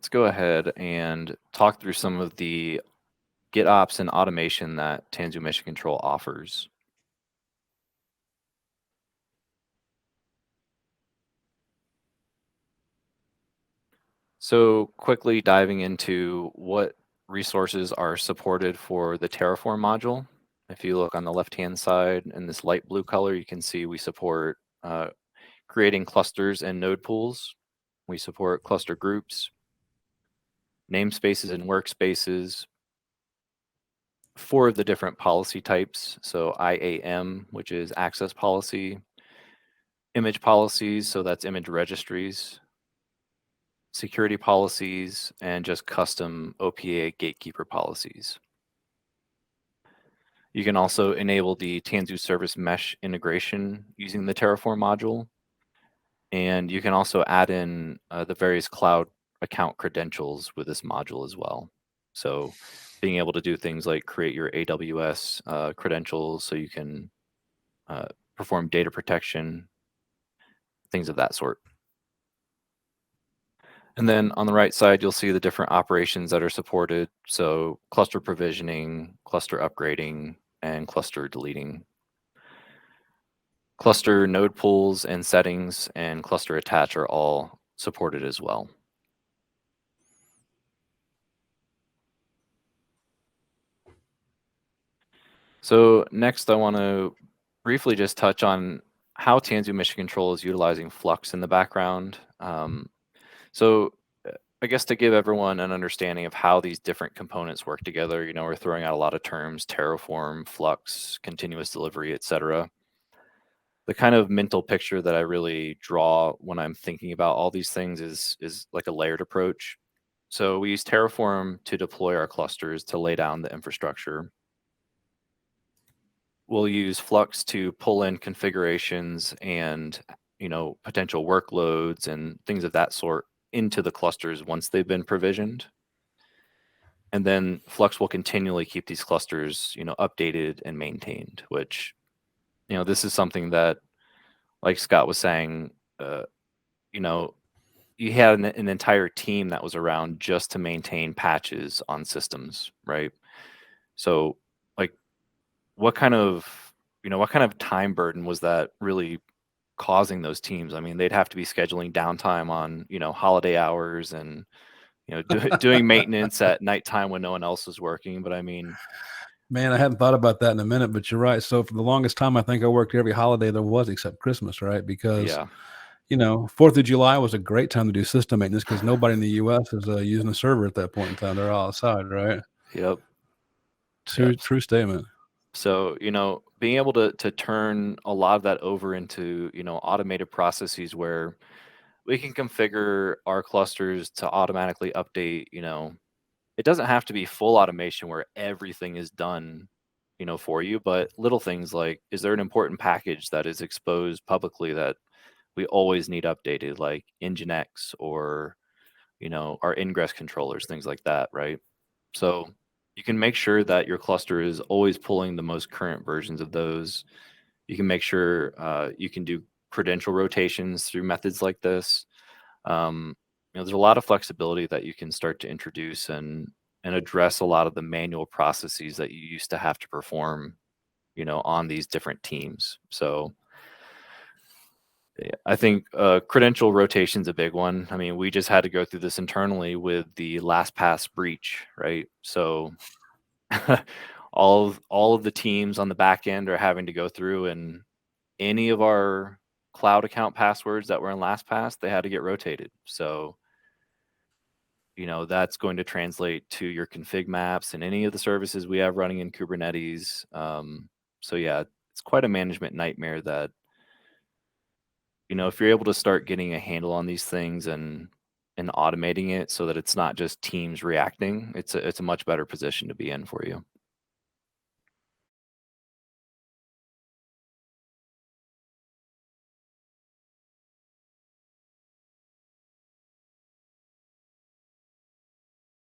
let's go ahead and talk through some of the GitOps and automation that Tanzu Mission Control offers. So quickly diving into what resources are supported for the Terraform module. If you look on the left-hand side in this light blue color, you can see we support creating clusters and node pools. We support cluster groups, namespaces and workspaces, 4 of the different policy types. So IAM, which is access policy, image policies, so that's image registries, security policies, and just custom OPA gatekeeper policies. You can also enable the Tanzu service mesh integration using the Terraform module. And you can also add in the various cloud account credentials with this module as well. So being able to do things like create your AWS credentials so you can perform data protection, things of that sort. And then on the right side, you'll see the different operations that are supported. So cluster provisioning, cluster upgrading, and cluster deleting. Cluster node pools and settings and cluster attach are all supported as well. So next, I want to briefly just touch on how Tanzu Mission Control is utilizing Flux in the background. So I guess to give everyone an understanding of how these different components work together, we're throwing out a lot of terms: Terraform, Flux, continuous delivery, etc. The kind of mental picture that I really draw when I'm thinking about all these things is like a layered approach. So we use Terraform to deploy our clusters to lay down the infrastructure. We'll use Flux to pull in configurations and potential workloads and things of that sort into the clusters once they've been provisioned. And then Flux will continually keep these clusters updated and maintained, which this is something that, like Scott was saying, you had an entire team that was around just to maintain patches on systems, right? So like what kind of time burden was that really causing those teams? I mean, they'd have to be scheduling downtime on holiday hours and doing maintenance at nighttime when no one else is working. But I mean, man, I hadn't thought about that in a minute, but you're right. So for the longest time, I think I worked every holiday there was except Christmas, right? Because yeah, 4th of July was a great time to do system maintenance because nobody in the U.S. is using a server at that point in time. They're all outside, right? yep. True statement. So, being able to turn a lot of that over into, automated processes where we can configure our clusters to automatically update, it doesn't have to be full automation where everything is done, for you, but little things like, is there an important package that is exposed publicly that we always need updated, like Nginx or, our ingress controllers, things like that, right? So you can make sure that your cluster is always pulling the most current versions of those. You can make sure you can do credential rotations through methods like this. There's a lot of flexibility that you can start to introduce and address a lot of the manual processes that you used to have to perform, on these different teams. So yeah, I think credential rotation's a big one. I mean, we just had to go through this internally with the LastPass breach, right? So all of the teams on the back end are having to go through, and any of our cloud account passwords that were in LastPass, they had to get rotated. So that's going to translate to your config maps and any of the services we have running in Kubernetes. So yeah, it's quite a management nightmare that if you're able to start getting a handle on these things and automating it so that it's not just teams reacting, it's a much better position to be in for you.